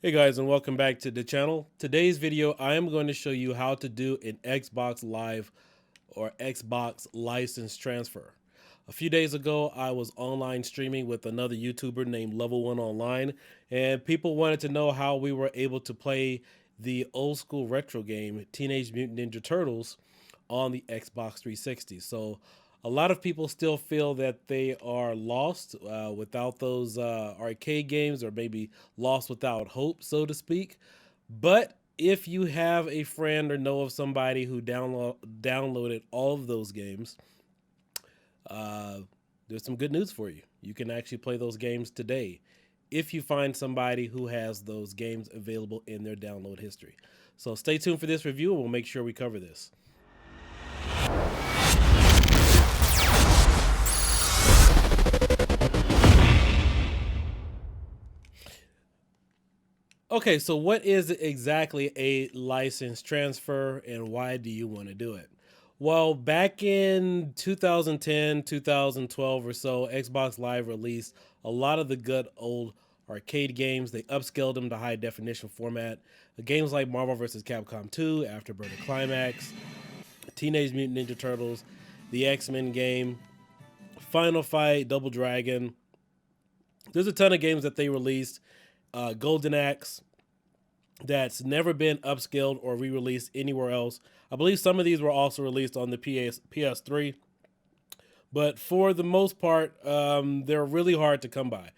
Hey guys, and welcome back to the channel. Today's video I am going to show you how to do an Xbox Live or Xbox license transfer. A few days ago I was online streaming with another YouTuber named Level 1 Online, and people wanted to know how we were able to play the old school retro game Teenage Mutant Ninja Turtles on the Xbox 360. So a lot of people still feel that they are lost without those arcade games, or maybe lost without hope, so to speak. But if you have a friend or know of somebody who downloaded all of those games, uh, there's some good news for you. You can actually play those games today if you find somebody who has those games available in their download history. So stay tuned for this review and we'll make sure we cover this. Okay, so what is exactly a license transfer and why do you want to do it? Well, back in 2010, 2012 or so, Xbox Live released a lot of the good old arcade games. They upscaled them to high definition format. Games like Marvel vs. Capcom 2, Afterburner Climax, Teenage Mutant Ninja Turtles, the X-Men game, Final Fight, Double Dragon. There's a ton of games that they released. Golden Axe, that's never been upscaled or re-released anywhere else. I believe some of these were also released on the PS3, but for the most part, they're really hard to come by.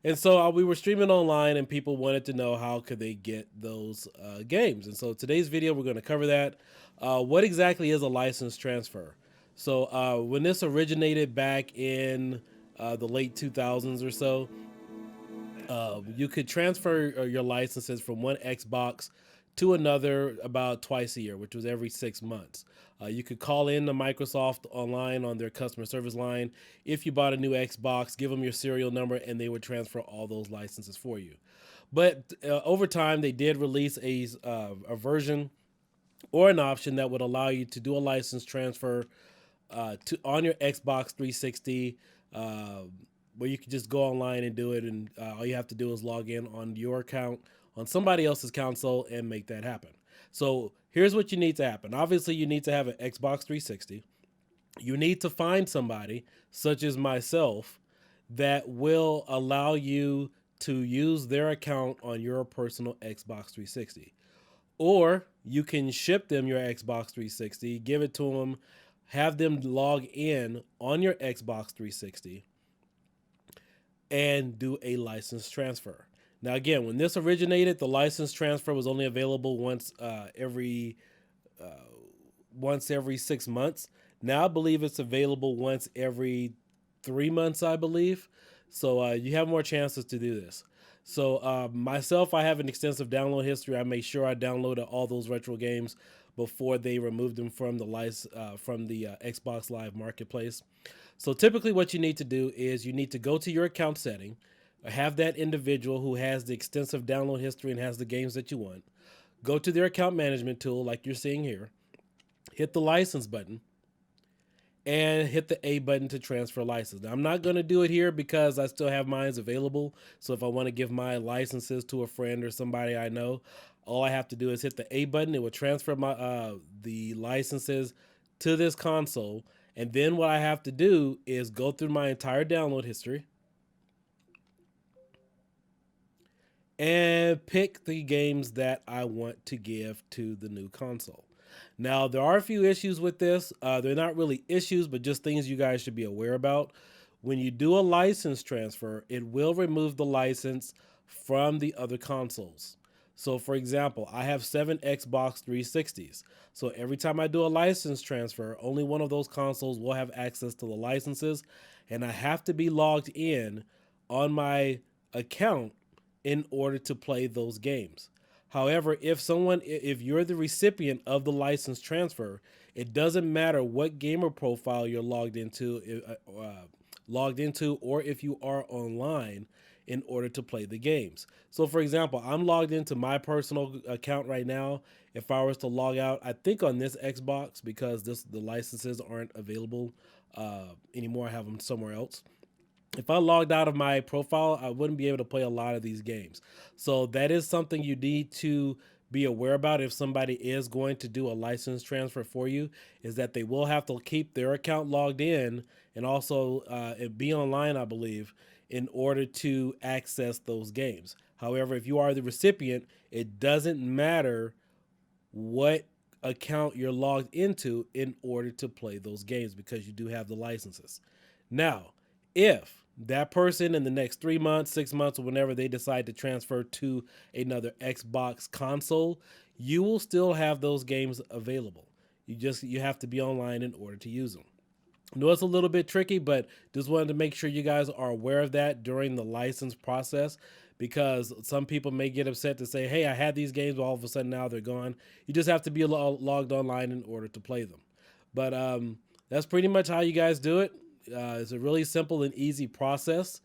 And so we were streaming online, and people wanted to know how could they get those games. And so today's video, we're going to cover that. What exactly is a license transfer? So when this originated back in the late 2000s or so, you could transfer your licenses from one Xbox to another about twice a year, which was every 6 months. You could call in to Microsoft online on their customer service line. If you bought a new Xbox, give them your serial number and they would transfer all those licenses for you. But over time, they did release a version or an option that would allow you to do a license transfer on your Xbox 360, where you can just go online and do it, and all you have to do is log in on your account on somebody else's console and make that happen. So here's what you need to happen. Obviously, you need to have an Xbox 360. You need to find somebody, such as myself, that will allow you to use their account on your personal Xbox 360. Or you can ship them your Xbox 360, give it to them, have them log in on your Xbox 360, and do a license transfer. Now, again, when this originated, the license transfer was only available once every 6 months. Now I believe it's available once every 3 months, I believe. So you have more chances to do this. So myself, I have an extensive download history. I made sure I downloaded all those retro games before they removed them from the Xbox Live Marketplace. So typically what you need to do is you need to go to your account setting, have that individual who has the extensive download history and has the games that you want, go to their account management tool like you're seeing here, hit the license button, and hit the A button to transfer license. Now, I'm not going to do it here because I still have mine available. So if I want to give my licenses to a friend or somebody I know, all I have to do is hit the A button. It will transfer the licenses to this console. And then what I have to do is go through my entire download history and pick the games that I want to give to the new console. Now, there are a few issues with this. They're not really issues, but just things you guys should be aware about. When you do a license transfer, it will remove the license from the other consoles. So, for example, I have 7 Xbox 360s. So every time I do a license transfer, only one of those consoles will have access to the licenses, and I have to be logged in on my account in order to play those games. However, if you're the recipient of the license transfer, it doesn't matter what gamer profile you're logged into, or if you are online in order to play the games. So, for example, I'm logged into my personal account right now. If I was to log out, I think on this Xbox, because the licenses aren't available anymore, I have them somewhere else. if I logged out of my profile, I wouldn't be able to play a lot of these games. So that is something you need to be aware about if somebody is going to do a license transfer for you, is that they will have to keep their account logged in and also be online, I believe, in order to access those games. However, if you are the recipient, it doesn't matter what account you're logged into in order to play those games because you do have the licenses. Now, if that person in the next 3 months, 6 months, or whenever they decide to transfer to another Xbox console, you will still have those games available. You have to be online in order to use them. I know it's a little bit tricky, but just wanted to make sure you guys are aware of that during the license process because some people may get upset to say, hey, I had these games, but all of a sudden now they're gone. You just have to be logged online in order to play them. But that's pretty much how you guys do it. It's a really simple and easy process.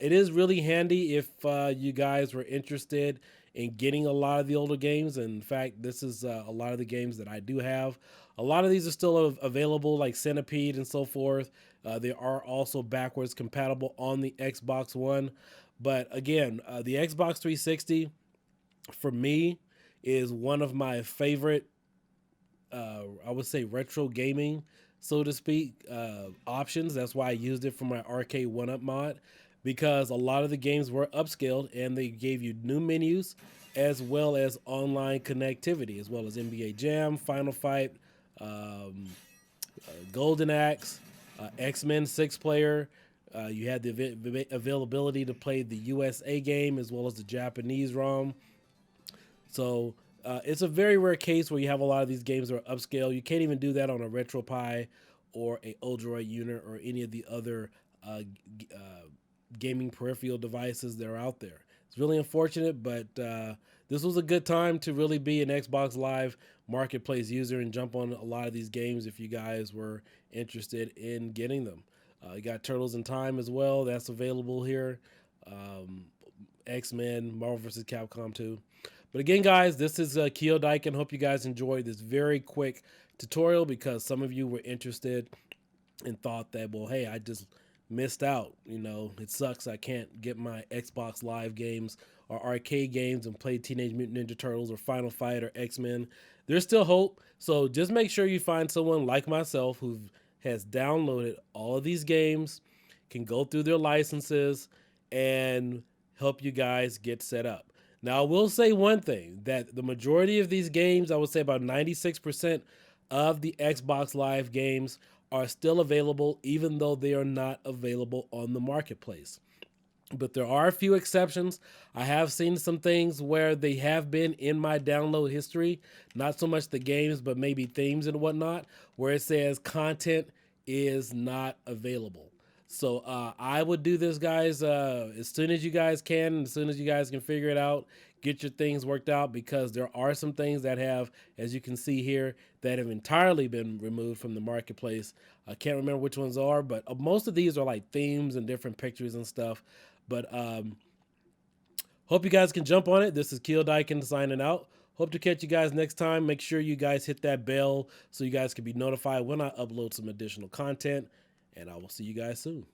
It is really handy if you guys were interested in getting a lot of the older games. And in fact, this is a lot of the games that I do have. A lot of these are still available, like Centipede and so forth. They are also backwards compatible on the Xbox One. But again, the Xbox 360 for me is one of my favorite I would say retro gaming, so to speak, options. That's why I used it for my arcade one up mod because a lot of the games were upscaled and they gave you new menus as well as online connectivity, as well as NBA Jam, Final Fight, um, Golden Axe, X-Men 6 player. You had the availability to play the USA game as well as the Japanese ROM. So it's a very rare case where you have a lot of these games that are upscale. You can't even do that on a RetroPie or a Odroid unit or any of the other gaming peripheral devices that are out there. It's really unfortunate, but this was a good time to really be an Xbox Live Marketplace user and jump on a lot of these games if you guys were interested in getting them. You got Turtles in Time as well. That's available here. Um, X-Men, Marvel vs. Capcom 2. But again, guys, this is Kiodiekin. Hope you guys enjoyed this very quick tutorial because some of you were interested and thought that, well, hey, I just missed out. You know, it sucks I can't get my Xbox Live games or arcade games and play Teenage Mutant Ninja Turtles or Final Fight or X-Men. There's still hope. So just make sure you find someone like myself who has downloaded all of these games, can go through their licenses, and help you guys get set up. Now, I will say one thing that the majority of these games, I would say about 96% of the Xbox Live games are still available, even though they are not available on the marketplace. But there are a few exceptions. I have seen some things where they have been in my download history, not so much the games, but maybe themes and whatnot, where it says content is not available. So I would do this, guys, as soon as you guys can, as soon as you guys can figure it out, get your things worked out, because there are some things that have, as you can see here, that have entirely been removed from the marketplace. I can't remember which ones are, but most of these are like themes and different pictures and stuff. But hope you guys can jump on it. This is Kiodiekin signing out. Hope to catch you guys next time. Make sure you guys hit that bell so you guys can be notified when I upload some additional content. And I will see you guys soon.